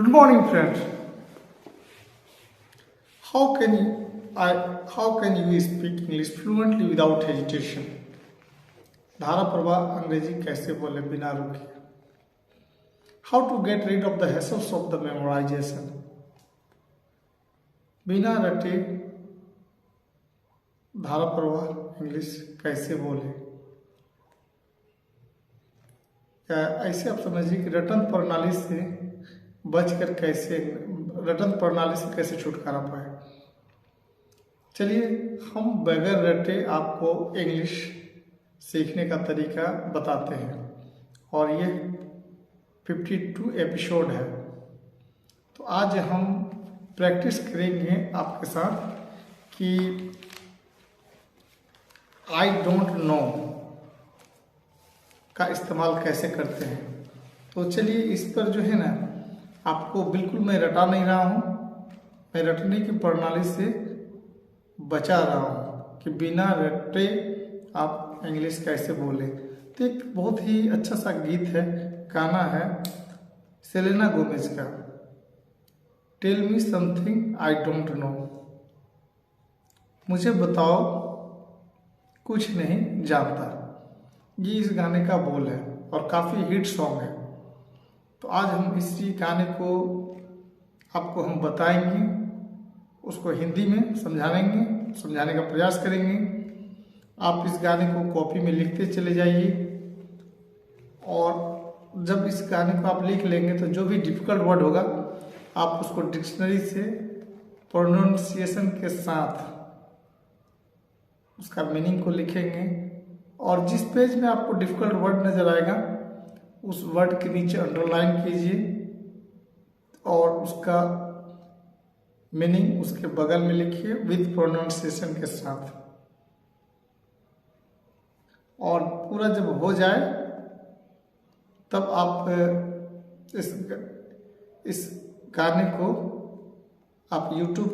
Good morning, friends. How can you speak English fluently without hesitation? धारा प्रवाह अंग्रेजी कैसे बोले बिना रुके? How to get rid of the hassles of the memorization? बिना रटे धारा प्रवाह इंग्लिश कैसे बोले? या ऐसे आप समझिए कि रटन प्रणाली से बचकर कैसे रटन प्रणाली से कैसे छुटकारा पाए। चलिए हम बगैर रटे आपको इंग्लिश सीखने का तरीका बताते हैं और ये 52 एपिसोड है। तो आज हम प्रैक्टिस करेंगे आपके साथ कि आई डोंट नो का इस्तेमाल कैसे करते हैं। तो चलिए इस पर जो है ना, आपको बिल्कुल मैं रटा नहीं रहा हूँ, मैं रटने की प्रणाली से बचा रहा हूँ कि बिना रटे आप इंग्लिश कैसे बोले। तो एक बहुत ही अच्छा सा गीत है, गाना है सेलेना गोमेज का, tell me something I don't know, मुझे बताओ कुछ नहीं जानता। ये इस गाने का बोल है और काफ़ी हिट सॉन्ग है। तो आज हम इसी गाने को आपको हम बताएंगे, उसको हिंदी में समझाने का प्रयास करेंगे। आप इस गाने को कॉपी में लिखते चले जाइए और जब इस गाने को आप लिख लेंगे तो जो भी डिफिकल्ट वर्ड होगा आप उसको डिक्शनरी से प्रोनाउंसिएशन के साथ उसका मीनिंग को लिखेंगे और जिस पेज में आपको डिफिकल्ट वर्ड नजर आएगा उस वर्ड के नीचे अंडरलाइन कीजिए और उसका मीनिंग उसके बगल में लिखिए विद प्रोनाउंसिएशन के साथ। और पूरा जब हो जाए तब आप इस गाने को आप यूट्यूब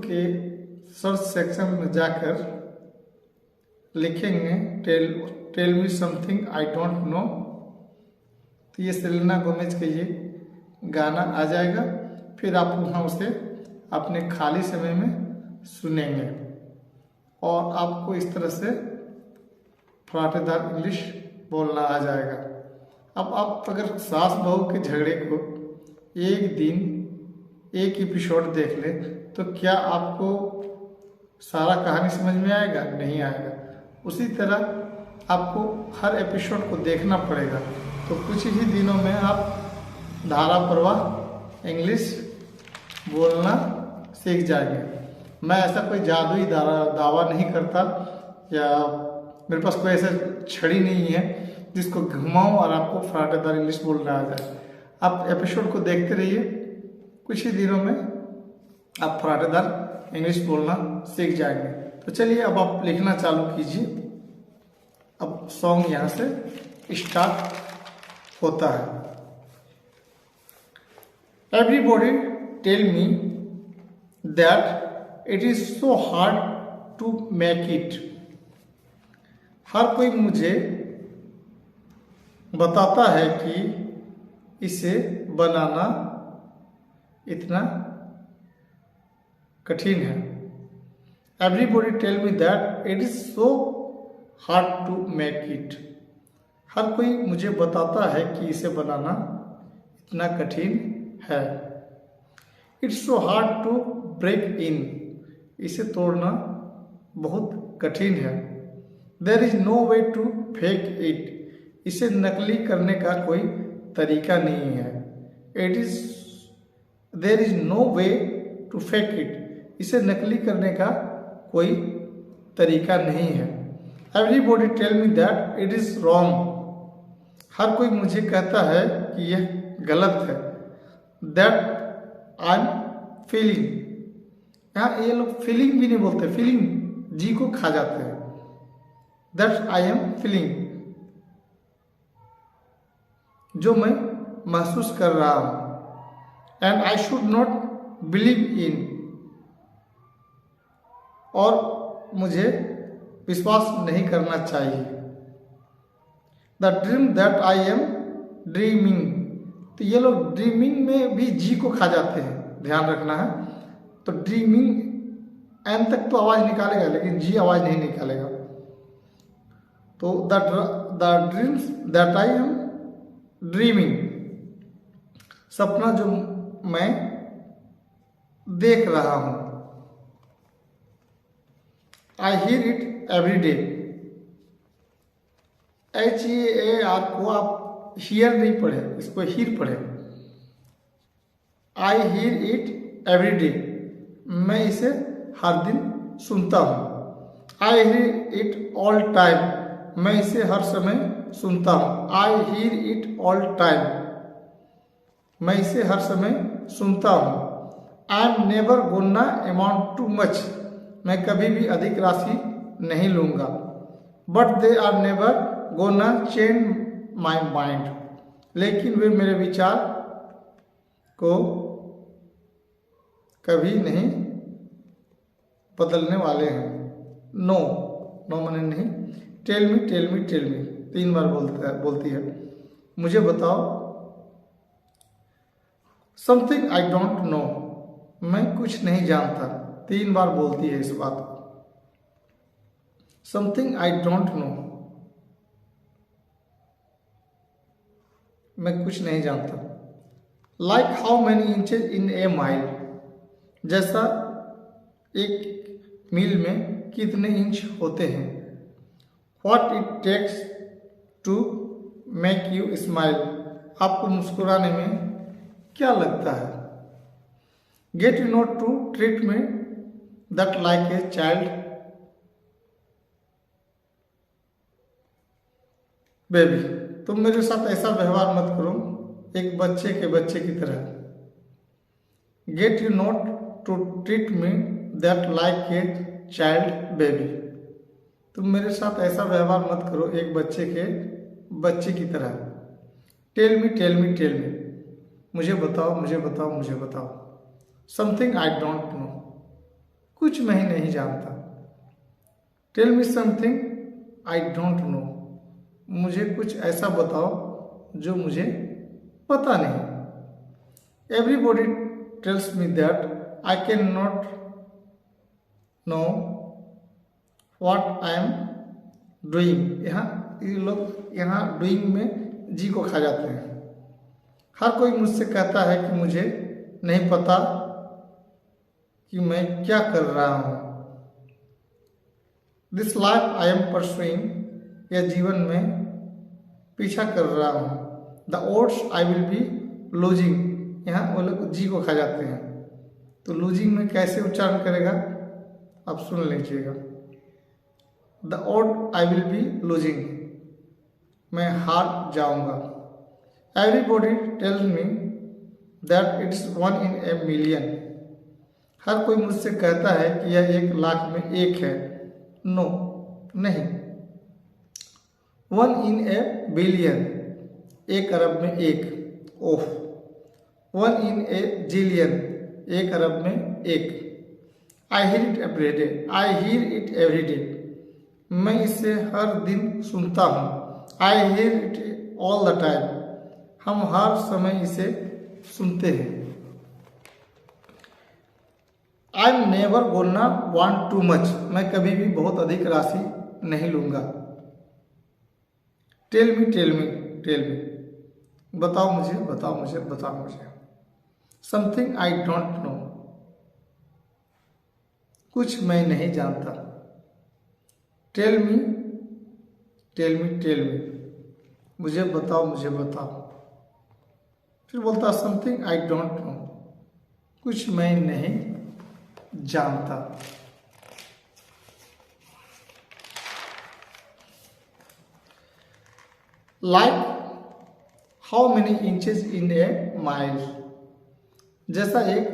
के सर्च सेक्शन में जाकर लिखेंगे tell me something I don't know, तो ये सेलेना गोमेज का ये गाना आ जाएगा। फिर आप वहाँ उसे अपने खाली समय में सुनेंगे और आपको इस तरह से फराटेदार इंग्लिश बोलना आ जाएगा। अब आप अगर सास बहू के झगड़े को एक दिन एक एपिसोड देख ले तो क्या आपको सारा कहानी समझ में आएगा? नहीं आएगा। उसी तरह आपको हर एपिसोड को देखना पड़ेगा। तो कुछ ही दिनों में आप धारा प्रवाह इंग्लिश बोलना सीख जाएंगे। मैं ऐसा कोई जादुई दावा नहीं करता या मेरे पास कोई ऐसा छड़ी नहीं है जिसको घुमाऊं और आपको फराटेदार इंग्लिश बोलना आ जाए। आप एपिसोड को देखते रहिए, कुछ ही दिनों में आप फराटेदार इंग्लिश बोलना सीख जाएंगे। तो चलिए अब आप लिखना चालू कीजिए। अब सॉन्ग यहाँ से स्टार्ट होता है। Everybody tell me that it is so hard to make it. हर कोई मुझे बताता है कि इसे बनाना इतना कठिन है। Everybody tell me that it is so hard to make it. हर कोई मुझे बताता है कि इसे बनाना इतना कठिन है। It's so hard to break in. इसे तोड़ना बहुत कठिन है। There is no way to fake it. इसे नकली करने का कोई तरीका नहीं है। There is no way to fake it. इसे नकली करने का कोई तरीका नहीं है। Everybody tell me that it is wrong. हर कोई मुझे कहता है कि यह गलत है। That I am feeling. यहाँ ये लोग फीलिंग भी नहीं बोलते, फीलिंग जी को खा जाते हैं। दैट आई एम फीलिंग, जो मैं महसूस कर रहा हूं। And I should not believe in, और मुझे विश्वास नहीं करना चाहिए। The dream that I M dreaming. तो ये लोग ड्रीमिंग में भी जी को खा जाते हैं, ध्यान रखना है। तो ड्रीमिंग एन तक तो आवाज निकालेगा लेकिन जी आवाज नहीं निकालेगा। तो the dreams that I M dreaming, सपना जो मैं देख रहा हूं। आई hear it every day, HEAR को आप हियर नहीं पढ़े, इसको हीर पढ़े। आई हियर इट एवरी डे, मैं इसे हर दिन सुनता हूं। आई हियर इट ऑल टाइम, मैं इसे हर समय सुनता हूं। आई हियर इट ऑल टाइम, मैं इसे हर समय सुनता हूं। आई am never gonna amount to much, मैं कभी भी अधिक राशि नहीं लूंगा। But they are never gonna change my mind, लेकिन वे मेरे विचार को कभी नहीं बदलने वाले हैं। नो, नो माने नहीं। Tell me tell me tell me 3 बार बोलती है, मुझे बताओ। समथिंग आई डोंट नो, मैं कुछ नहीं जानता, 3 बार बोलती है इस बात को। समथिंग आई डोंट नो, मैं कुछ नहीं जानता। Like how many inches in a mile, जैसा एक मील में कितने इंच होते हैं। What it takes to make you smile, आपको मुस्कुराने में क्या लगता है। Get you not to treat me that like a child baby, तुम मेरे साथ ऐसा व्यवहार मत करो एक बच्चे की तरह। Get you not to treat me that like a child baby, तुम मेरे साथ ऐसा व्यवहार मत करो एक बच्चे की तरह। Tell me tell me tell me, मुझे बताओ मुझे बताओ मुझे बताओ। समथिंग आई डोंट नो, कुछ मैं ही नहीं जानता। Tell me something I don't know, मुझे कुछ ऐसा बताओ जो मुझे पता नहीं। Everybody tells me that I can not know what I am doing, ये लोग यहाँ डूइंग में जी को खा जाते हैं। हर कोई मुझसे कहता है कि मुझे नहीं पता कि मैं क्या कर रहा हूँ। This life I am pursuing, यह जीवन में पीछा कर रहा हूँ। The odds I will be losing, यहाँ वो लोग जी को खा जाते हैं। तो लूजिंग में कैसे उच्चारण करेगा आप सुन लीजिएगा। The odd I will be losing, मैं हार जाऊंगा। Everybody tells me that it's 1 in a million, हर कोई मुझसे कहता है कि यह 1 लाख में 1 है। नो, नहीं। 1 in a billion, 1 अरब में 1। ओह। 1 in a zillion, 1 अरब में 1। I hear it every day, I hear it every day, मैं इसे हर दिन सुनता हूँ। I hear it all the time, हम हर समय इसे सुनते हैं। I am never gonna want too much, मैं कभी भी बहुत अधिक राशि नहीं लूंगा। Tell me tell me tell me, बताओ मुझे बताओ मुझे बताओ मुझे। समथिंग आई डोंट नो, कुछ मैं नहीं जानता। Tell me tell me tell me, मुझे बताओ मुझे बताओ। फिर बोलता समथिंग आई डोंट नो, कुछ मैं नहीं जानता। Like how many inches in a mile, जैसा एक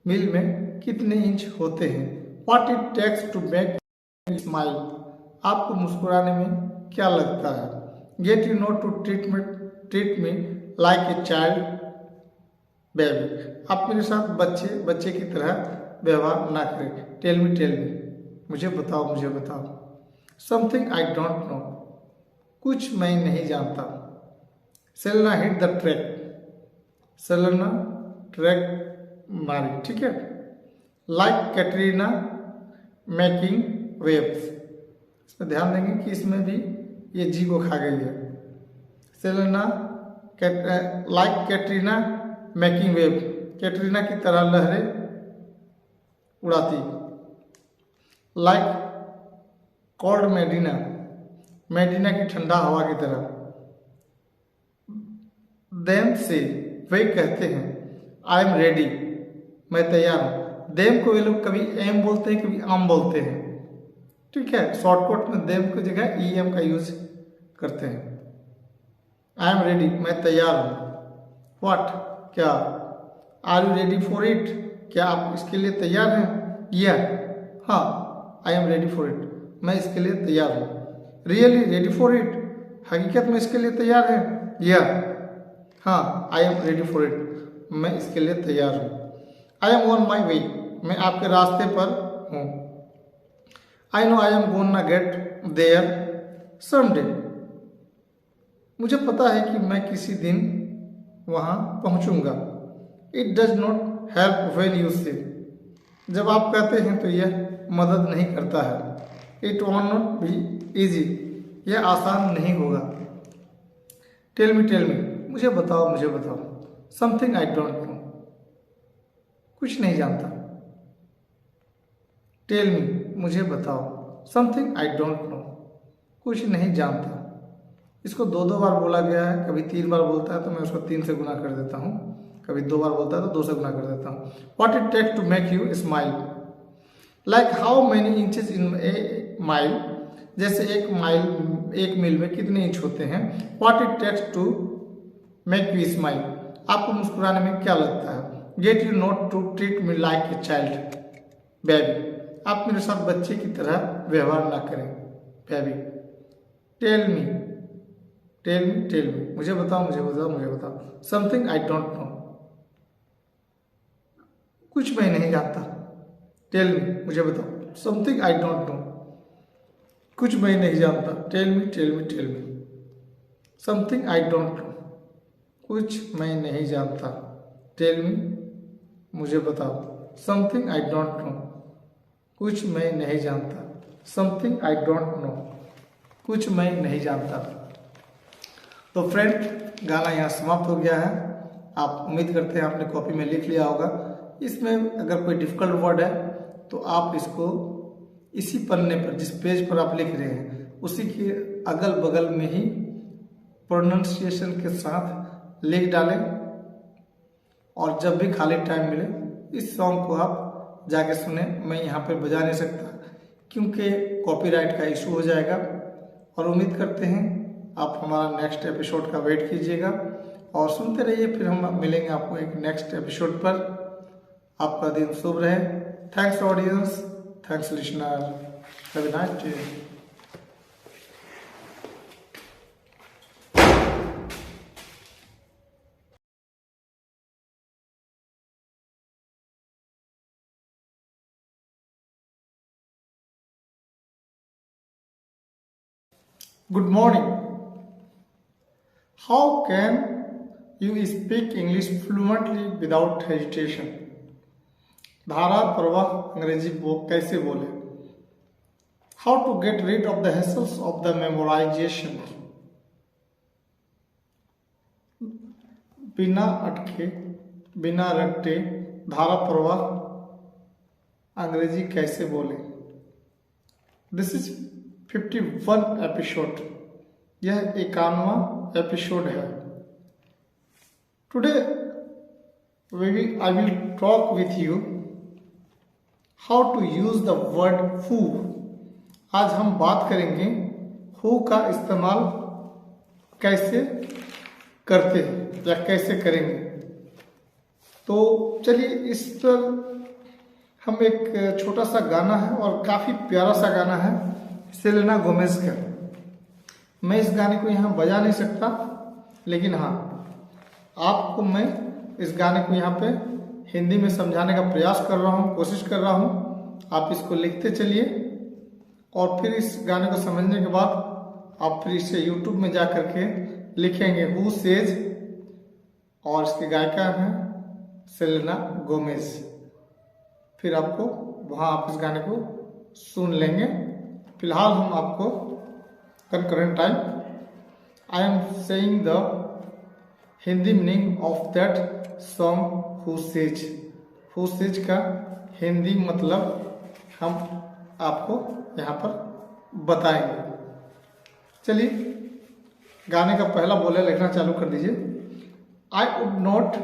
मील में कितने इंच होते हैं। What it takes to make smile, आपको मुस्कुराने में क्या लगता है। Get you not to treat me like a child baby, आप मेरे साथ बच्चे की तरह व्यवहार ना करें। टेल मी मुझे बताओ मुझे बताओ। समथिंग आई डोंट नो, कुछ मैं नहीं जानता। Selena hit the track, Selena track मारी, ठीक है। लाइक कैटरीना मेकिंग वेव्स, इसमें ध्यान देंगे कि इसमें भी ये जी को खा गई है। Selena like Katrina making wave, Katrina की तरह लहरें उड़ाती। लाइक कोल्ड मेडिना, मेडिना की ठंडा हवा की तरह। देम से, वे कहते हैं, आई एम रेडी, मैं तैयार हूं। देम को वे लोग कभी एम बोलते हैं, कभी आम बोलते हैं, ठीक है। शॉर्टकट में देम की जगह ई एम का यूज करते हैं। आई एम रेडी, मैं तैयार हूं। व्हाट, क्या। Are you ready for it, क्या आप इसके लिए तैयार हैं। या, हाँ, I am ready for it, मैं इसके लिए तैयार हूं। रियली रेडी फॉर इट, हकीकत में इसके लिए तैयार है। या, हाँ, I am ready for it, मैं इसके लिए तैयार हूं। आई एम ऑन माई वे, मैं आपके रास्ते पर हूं। I know I am gonna get there someday, मुझे पता है कि मैं किसी दिन वहां पहुंचूंगा। It does not help when you say, जब आप कहते हैं तो यह मदद नहीं करता है। It won't not be easy, यह आसान नहीं होगा। टेल मी, मुझे बताओ, मुझे बताओ। समथिंग आई डोंट नो, कुछ नहीं जानता। टेल मी, मुझे बताओ। समथिंग आई डोंट नो, कुछ नहीं जानता। इसको दो बार बोला गया है, कभी 3 बार बोलता है तो मैं उसको 3 से गुना कर देता हूँ, कभी 2 बार बोलता है तो 2 से गुना कर देता हूँ। What it takes to make you smile, like how many inches in a mile, जैसे एक मील में कितने इंच होते हैं। What it takes to make you smile, आपको मुस्कुराने में क्या लगता है। Get you not to treat me like a child baby, आप मेरे साथ बच्चे की तरह व्यवहार ना करें बेबी। टेल मी, मुझे बताओ, मुझे बताओ। समथिंग आई डोंट नो, कुछ मैं नहीं जानता। टेल मी, मुझे बताओ। समथिंग आई डोंट नो, कुछ मैं नहीं जानता। Tell me. Something I don't know, कुछ मैं नहीं जानता। टेल मी, मुझे बताओ। समथिंग आई डोंट नो, कुछ मैं नहीं जानता। समथिंग आई डोंट नो, कुछ मैं नहीं जानता। तो फ्रेंड, गाना यहाँ समाप्त हो गया है। आप उम्मीद करते हैं आपने कॉपी में लिख लिया होगा। इसमें अगर कोई डिफिकल्ट वर्ड है तो आप इसको इसी पन्ने पर, जिस पेज पर आप लिख रहे हैं, उसी के अगल बगल में ही प्रोनाउंसिएशन के साथ लिख डालें। और जब भी खाली टाइम मिले इस सॉन्ग को आप जाके सुने। मैं यहाँ पर बजा नहीं सकता क्योंकि कॉपीराइट का इशू हो जाएगा। और उम्मीद करते हैं आप हमारा नेक्स्ट एपिसोड का वेट कीजिएगा और सुनते रहिए। फिर हम मिलेंगे आपको एक नेक्स्ट एपिसोड पर। आपका दिन शुभ रहे। Thanks audience, thanks listener, have a nice day. Good morning. How can you speak English fluently without hesitation? धारा प्रवाह अंग्रेजी कैसे बोले। How to get rid of the hassles of the memorization? बिना अटके, बिना रट्टे धारा प्रवाह अंग्रेजी कैसे बोले। दिस इज 51 एपिसोड, यह 51वां एपिसोड है। Today I will talk with you how to use the word who. आज हम बात करेंगे हु का इस्तेमाल कैसे करते हैं या कैसे करेंगे। तो चलिए, इस पर हम एक छोटा सा गाना है और काफी प्यारा सा गाना है सेलेना गोमेज का। मैं इस गाने को यहाँ बजा नहीं सकता, लेकिन हाँ, आपको मैं इस गाने को यहाँ पे हिंदी में समझाने का प्रयास कर रहा हूँ, कोशिश कर रहा हूँ। आप इसको लिखते चलिए और फिर इस गाने को समझने के बाद आप फिर इसे YouTube में जा करके लिखेंगे हु सेज और इसकी गायिका हैं सेलेना गोमेज। फिर आपको वहाँ आप इस गाने को सुन लेंगे। फिलहाल हम आपको concurrent time I am saying the Hindi meaning of that song who says का हिंदी मतलब हम आपको यहाँ पर बताएंगे। चलिए गाने का पहला बोले लिखना चालू कर दीजिए। I would not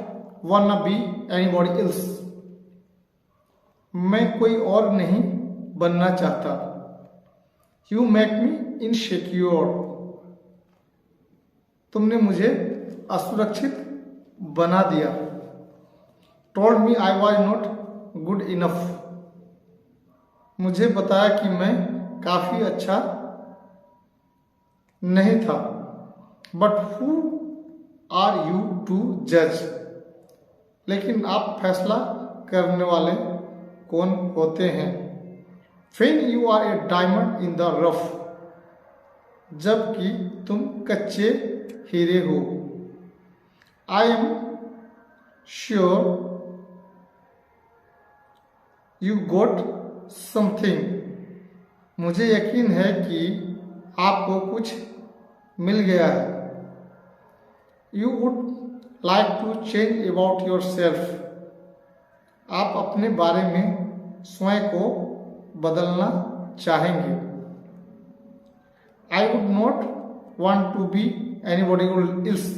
wanna be anybody else, मैं कोई और नहीं बनना चाहता। यू मेक मी इनसिक्योर, तुमने मुझे असुरक्षित बना दिया। Told me I was not good enough, मुझे बताया कि मैं काफी अच्छा नहीं था। But who are you to जज, लेकिन आप फैसला करने वाले कौन होते हैं। When you are a diamond in the rough, जबकि तुम कच्चे हीरे हो। I am sure you got something, मुझे यकीन है कि आपको कुछ मिल गया है। You would like to change about yourself, आप अपने बारे में स्वयं को बदलना चाहेंगे। I would not want to be anybody else,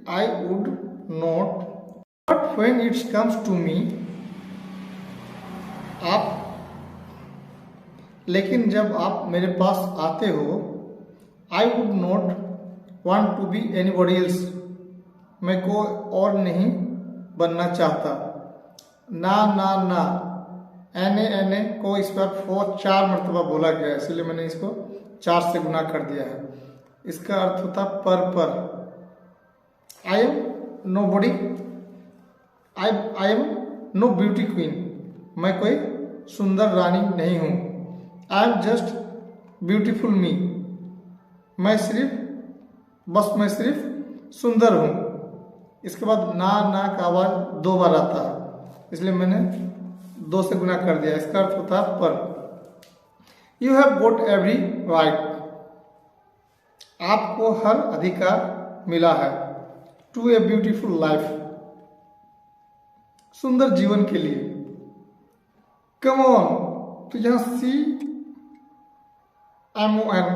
I would not, but when it comes to me, आप, लेकिन जब आप मेरे पास आते हो, I would not want to be anybody else, मैं कोई और नहीं बनना चाहता। ना ना ना, एने को इस पर 4 मरतबा बोला गया है, इसलिए मैंने इसको 4 से गुना कर दिया है। इसका अर्थ होता पर। I am nobody, I am no beauty queen, मैं कोई सुंदर रानी नहीं हूँ। I am just beautiful me, मैं सिर्फ सुंदर हूँ। इसके बाद ना का आवाज 2 बार आता है, इसलिए मैंने 2 से गुना कर दिया। इसका अर्थ होता है पर। You have got every right, आपको हर अधिकार मिला है। टू ए ब्यूटीफुल लाइफ, सुंदर जीवन के लिए। कम ऑन, तो यहाँ CMON,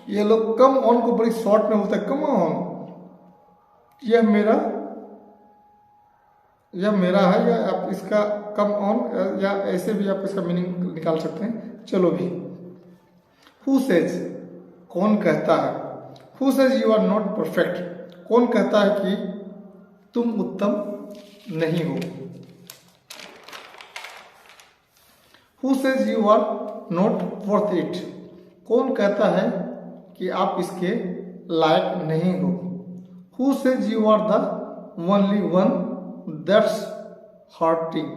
ये लोग कम ऑन को बड़ी शॉर्ट में बोलते हैं। कम ऑन, यह मेरा है, या आप इसका कम ऑन या ऐसे भी आप इसका मीनिंग निकाल सकते हैं। चलो भी। हु सेज, कौन कहता है। Who says you are not perfect, कौन कहता है कि तुम उत्तम नहीं हो। Who says you are not worth it, कौन कहता है कि आप इसके लायक नहीं हो। Who says you are the only one that's hurting,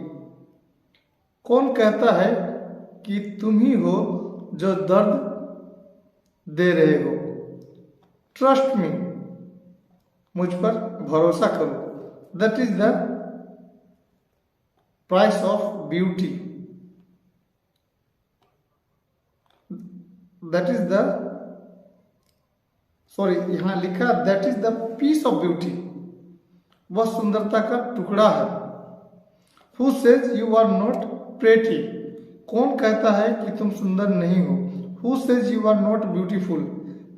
कौन कहता है कि तुम ही हो जो दर्द दे रहे हो। ट्रस्ट मी, मुझ पर भरोसा करो। That is the price of beauty, that is the, sorry यहां लिखा that is the piece of beauty, वह सुंदरता का टुकड़ा है। Who says you are not pretty, कौन कहता है कि तुम सुंदर नहीं हो। Who says you are not beautiful,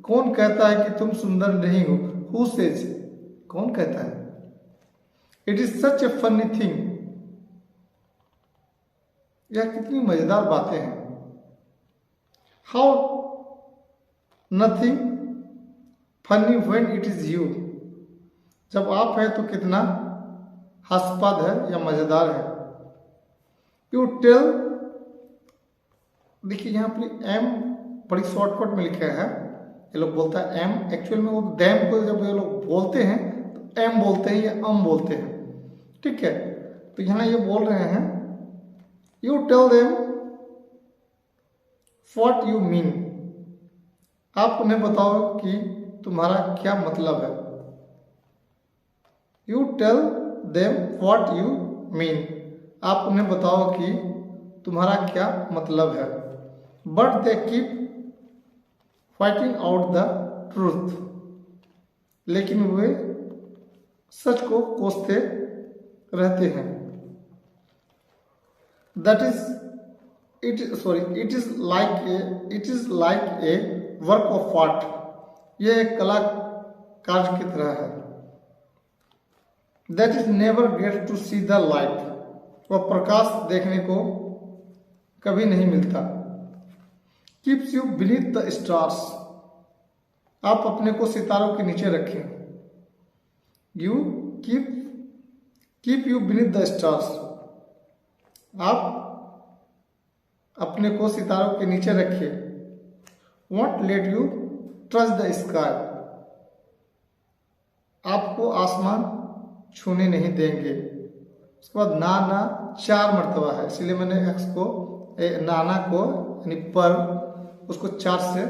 कौन कहता है कि तुम सुंदर नहीं हो। हु सेज, कौन कहता है। It is such a funny thing, यह कितनी मजेदार बातें हैं। How nothing funny when it is you, जब आप है तो कितना हास्यास्पद है या मजेदार है। यू टेल, देखिए यहाँ पर एम बड़ी शॉर्टकट में लिखा है। ये लोग बोलता है एम, एक्चुअल में वो डैम को जब ये लोग बोलते हैं तो एम बोलते हैं या अम बोलते हैं, ठीक है। तो यहाँ ये बोल रहे हैं you tell them what you mean, आप उन्हें बताओ कि तुम्हारा क्या मतलब है। You tell them what you mean, आप उन्हें बताओ कि तुम्हारा क्या मतलब है। But they keep fighting out the truth, लेकिन वे सच को कोसते रहते हैं। That is it is like a work of art, यह एक कला कार्य की तरह है। That is never get to see the light, वह प्रकाश देखने को कभी नहीं मिलता। Keeps you beneath the stars, आप अपने को सितारों के नीचे रखें। You keep you beneath the stars, आप अपने को सितारों के नीचे रखिए। Won't let you touch the sky, आपको आसमान छूने नहीं देंगे। उसके बाद ना 4 मरतबा है, इसलिए मैंने एक्स को नाना को यानी पर उसको 4 से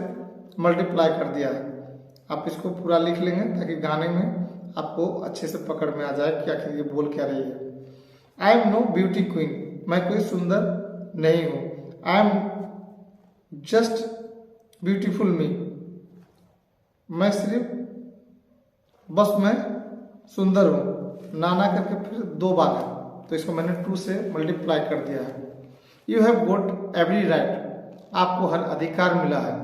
मल्टीप्लाई कर दिया है। आप इसको पूरा लिख लेंगे ताकि गाने में आपको अच्छे से पकड़ में आ जाए कि आखिर ये बोल क्या रही है। I am no beauty queen, मैं कोई सुंदर नहीं हूँ। I am just beautiful me, मैं सिर्फ बस मैं सुंदर हूँ। नाना करके फिर 2 बार है, तो इसको मैंने 2 से मल्टीप्लाई कर दिया है। You have got every right, आपको हर अधिकार मिला है।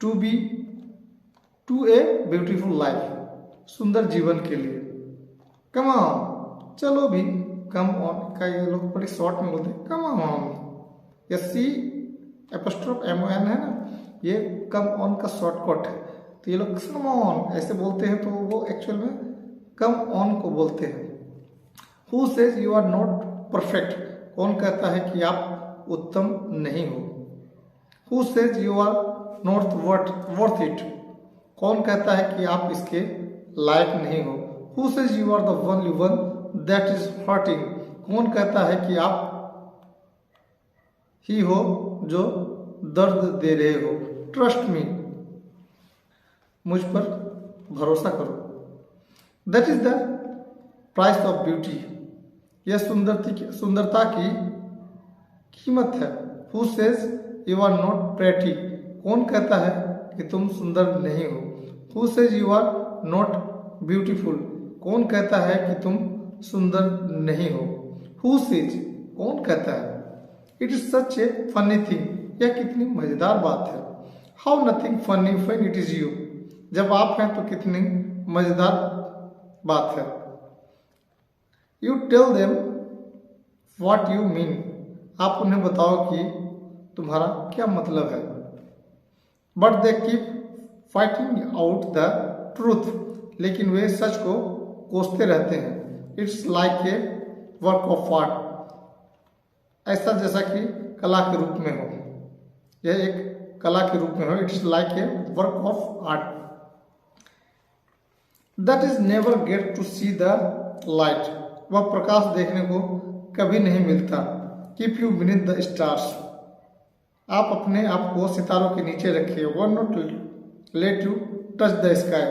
टू ए ब्यूटीफुल लाइफ, सुंदर जीवन के लिए। कम ऑन, चलो भी। कम ऑन का ये लोग बड़ी शॉर्ट में बोलते हैं कम ऑन, या सी एपोस्ट्रोफ MON है ना, ये कम ऑन का शॉर्टकट है। तो ये लोग कम ऑन ऐसे बोलते हैं, तो वो एक्चुअल में कम ऑन को बोलते हैं। Who says you are not perfect, कौन कहता है कि आप उत्तम नहीं हो। Who says you are not worth it, कौन कहता है कि आप इसके लायक नहीं हो। Who says you are the only one that is hurting, कौन कहता है कि आप ही हो जो दर्द दे रहे हो। ट्रस्ट मी, मुझ पर भरोसा करो। That is the price of beauty, यह सुंदरता की कीमत है। Who says you are not pretty, कौन कहता है कि तुम सुंदर नहीं हो। Who says you are not beautiful, कौन कहता है कि तुम सुंदर नहीं हो। हु सेज, कौन कहता है। It is such a funny thing, यह कितनी मजेदार बात है। How nothing funny when it is you, जब आप हैं तो कितनी मजेदार बात है। You tell them what you mean, आप उन्हें बताओ कि तुम्हारा क्या मतलब है। But they keep fighting out the truth, लेकिन वे सच को कोसते रहते हैं। It's like a work of art, ऐसा जैसा कि कला के रूप में हो, यह एक कला के रूप में हो। It's like a work of art that is never get to see the light, वह प्रकाश देखने को कभी नहीं मिलता। Keep you beneath the stars, आप अपने आप को सितारों के नीचे रखिए। One not let you touch the sky,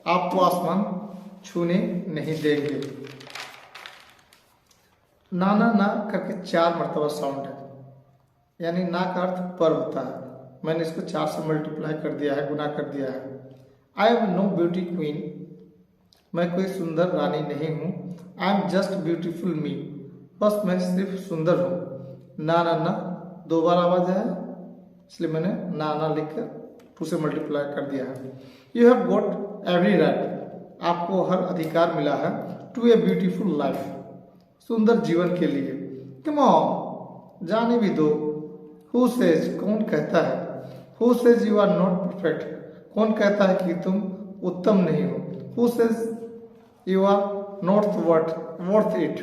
आपको आसमान छूने नहीं देंगे। नाना ना करके 4 मरतबा साउंड है, यानी ना का अर्थ पर होता है। मैंने इसको 4 से मल्टीप्लाई कर दिया है, गुना कर दिया है। I am no beauty queen, मैं कोई सुंदर रानी नहीं हूँ। I am just beautiful me, बस मैं सिर्फ सुंदर हूँ। ना 2 बार आवाज है, इसलिए मैंने ना लिख कर 2 से मल्टीप्लाई कर दिया है। You have got every right, आपको हर अधिकार मिला है। टू ए ब्यूटीफुल लाइफ, सुंदर जीवन के लिए। कम ऑन, जाने भी दो। हु सेज, कौन कहता है। Who says you are not perfect, कौन कहता है कि तुम उत्तम नहीं हो। Who says you are not worth it,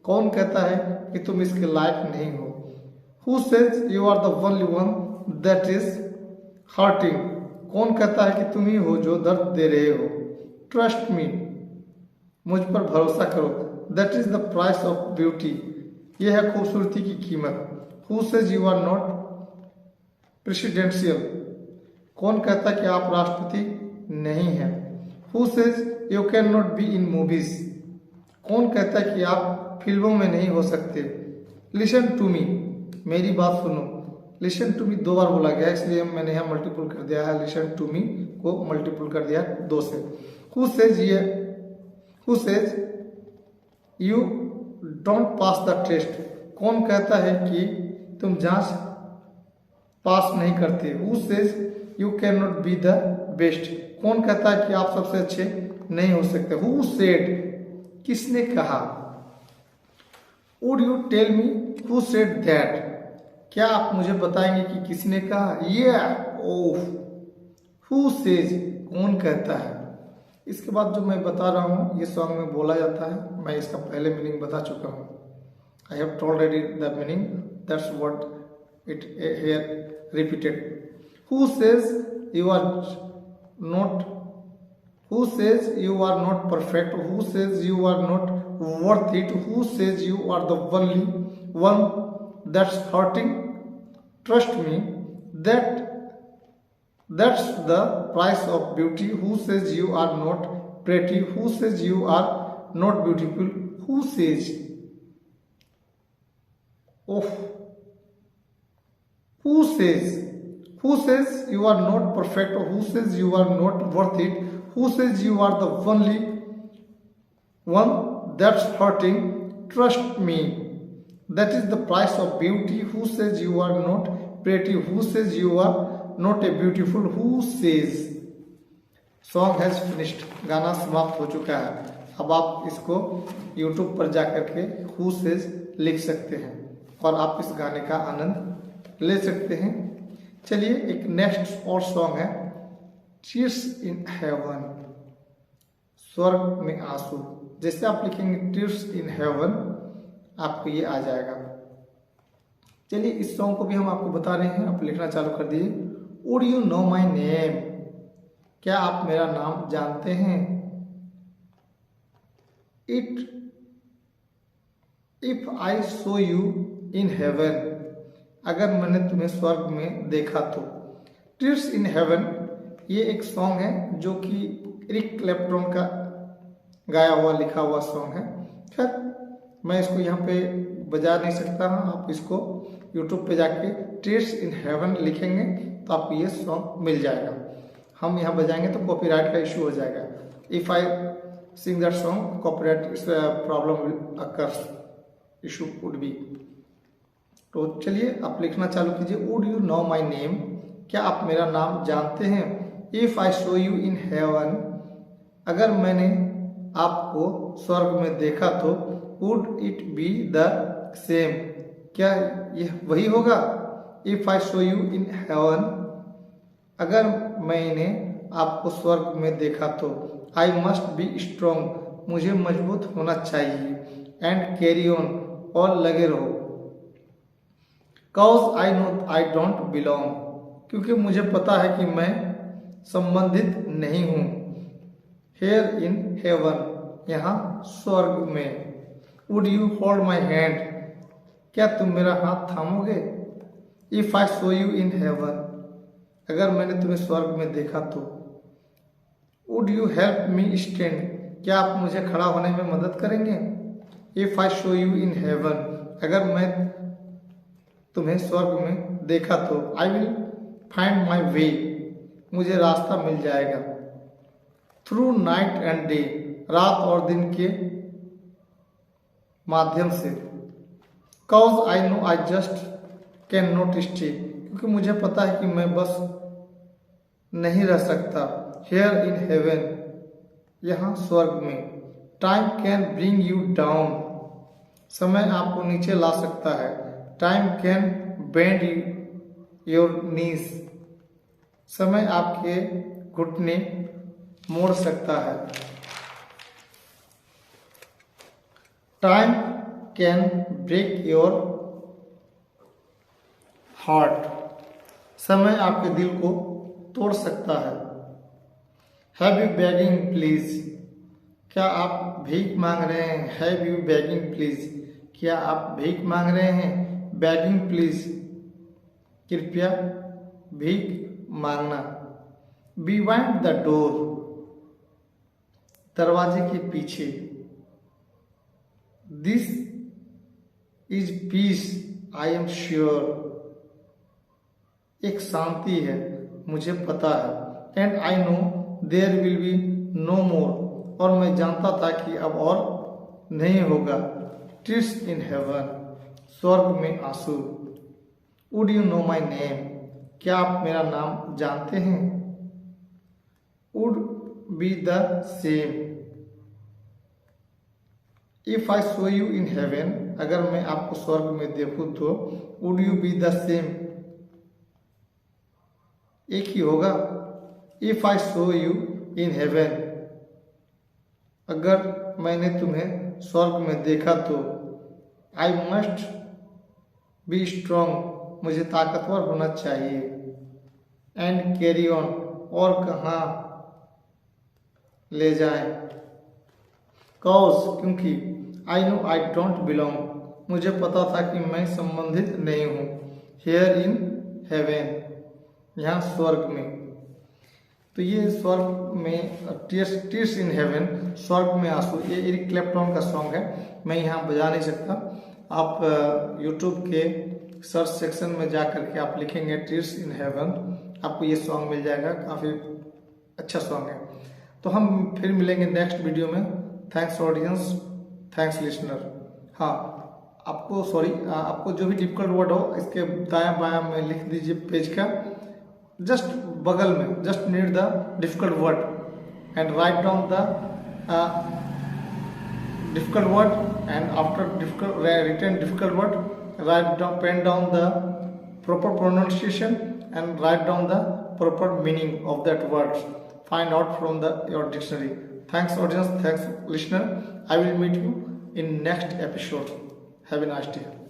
कौन कहता है कि तुम इसके लायक नहीं हो। Who says you are the only one that is hurting, कौन कहता है कि तुम ही हो जो दर्द दे रहे हो। ट्रस्ट मी, मुझ पर भरोसा करो। That is the price of beauty, यह है खूबसूरती की कीमत। Who says you are not presidential, कौन कहता है कि आप राष्ट्रपति नहीं हैं? Who says you can not be in movies, कौन कहता है कि आप फिल्मों में नहीं हो सकते? लिसन टू मी, मेरी बात सुनो। लिसन टू मी 2 बार बोला गया, इसलिए मैंने यहाँ मल्टीपल कर दिया है, लिसन टू मी को मल्टीपल कर दिया 2 से। Who says you don't pass the test, कौन कहता है कि तुम जांच पास नहीं करते? Who says you can not be the best, कौन कहता है कि आप सबसे अच्छे नहीं हो सकते? हु सेड, किसने कहा? Would you tell me who said that, क्या आप मुझे बताएंगे कि किसने कहा? ये ओह, हु सेज, कौन कहता है? इसके बाद जो मैं बता रहा हूँ ये सॉन्ग में बोला जाता है, मैं इसका पहले मीनिंग बता चुका हूँ। I have told already the meaning, that's what it here repeated. Who says you are not, who says you are not perfect, who says you are not worth it, who says you are the only one that's hurting, trust me that's the price of beauty, who says you are not pretty, who says you are not beautiful, who says oh, who says you are not perfect, who says you are not worth it, who says you are the only one that's hurting, trust me that is the price of beauty, who says you are not pretty, who says you are not a beautiful, who says. Song has finished, गाना समाप्त हो चुका है। अब आप इसको YouTube पर जाकर के हु सेज लिख सकते हैं और आप इस गाने का आनंद ले सकते हैं। चलिए एक नेक्स्ट और सॉन्ग है टीयर्स इन हेवन, स्वर्ग में आंसू। जैसे आप लिखेंगे टीयर्स इन हेवन आपको ये आ जाएगा। चलिए इस सॉन्ग को भी हम आपको बता रहे हैं, आप लिखना चालू कर दिए। Would you know my name, क्या आप मेरा नाम जानते हैं? If I saw you in heaven, अगर मैंने तुम्हें स्वर्ग में देखा तो। टीयर्स इन हेवन ये एक सॉन्ग है जो कि एरिक क्लैप्टन का गाया हुआ लिखा हुआ सॉन्ग है। खैर मैं इसको यहाँ पे बजा नहीं सकता हूँ, आप इसको यूट्यूब पे जाके टीयर्स इन हेवन लिखेंगे तो आपको ये सॉन्ग मिल जाएगा। हम यहाँ बजाएंगे तो कॉपीराइट का इशू हो जाएगा। If I sing that song copyright problem will occur, issue would be. तो चलिए आप लिखना चालू कीजिए। Would you know my name, क्या आप मेरा नाम जानते हैं? If I show you in heaven, अगर मैंने आपको स्वर्ग में देखा तो। Would it be the same, क्या यह वही होगा? If I show you in heaven, अगर मैंने आपको स्वर्ग में देखा तो। आई मस्ट बी स्ट्रॉन्ग, मुझे मजबूत होना चाहिए। एंड कैरी ऑन, और लगे रहो। Cause I know I don't belong, क्योंकि मुझे पता है कि मैं संबंधित नहीं हूं। हेयर इन हेवन, यहाँ स्वर्ग में। Would you hold my hand, क्या तुम मेरा हाथ थामोगे? If I saw you in heaven, अगर मैंने तुम्हें स्वर्ग में देखा तो। Would you help me stand, क्या आप मुझे खड़ा होने में मदद करेंगे? If I show you in heaven, अगर मैं तुम्हें स्वर्ग में देखा तो। आई विल फाइंड माई वे, मुझे रास्ता मिल जाएगा। थ्रू नाइट एंड डे, रात और दिन के माध्यम से। Cause I know I just can not stay, क्योंकि मुझे पता है कि मैं बस नहीं रह सकता। हेयर इन हेवन, यहाँ स्वर्ग में। Time can bring you down, समय आपको नीचे ला सकता है। Time can bend your knees, समय आपके घुटने मोड़ सकता है। Time can break your heart, समय आपके दिल को तोड़ सकता है। हैव यू बेगिंग प्लीज, क्या आप भीख मांग रहे हैं? हैव यू बेगिंग प्लीज, क्या आप भीख मांग रहे हैं? बेगिंग प्लीज, कृपया भीख मांगना। बिहाइंड द डोर, दरवाजे के पीछे। This is peace I am sure, एक शांति है मुझे पता है। And I know there will be no more, और मैं जानता था कि अब और नहीं होगा। टीयर्स इन हेवन, स्वर्ग में आंसू। Would you know my name, क्या आप मेरा नाम जानते हैं? Would be the same if I saw you in heaven, अगर मैं आपको स्वर्ग में देखूं तो would you B the same, एक ही होगा। If I saw you in heaven, अगर मैंने तुम्हें स्वर्ग में देखा तो आई मस्ट बी स्ट्रॉन्ग, मुझे ताकतवर होना चाहिए। एंड कैरी ऑन, और कहाँ ले जाएं। कॉज, क्योंकि आई नो आई डोंट बिलोंग, मुझे पता था कि मैं संबंधित नहीं हूँ। हेयर इन हेवन, यहाँ स्वर्ग में। तो ये स्वर्ग में टीयर्स इन हेवन, स्वर्ग में आंसू, ये एरिक क्लैप्टन का सॉन्ग है। मैं यहाँ बजा नहीं सकता। आप यूट्यूब के सर्च सेक्शन में जा करके आप लिखेंगे टीयर्स इन हेवन, आपको ये सॉन्ग मिल जाएगा। काफ़ी अच्छा सॉन्ग है। तो हम फिर मिलेंगे नेक्स्ट वीडियो में। Thanks audience, thanks listener. हाँ, आपको जो भी डिफिकल्ट वर्ड हो इसके दायां बायां में लिख दीजिए पेज का जस्ट बगल में, just need the difficult word and write down the difficult word, and after written difficult word, pen down the proper pronunciation and write down the proper meaning of that word. Find out from your dictionary. Thanks audience, thanks listener. I will meet you in next episode. Have a nice day.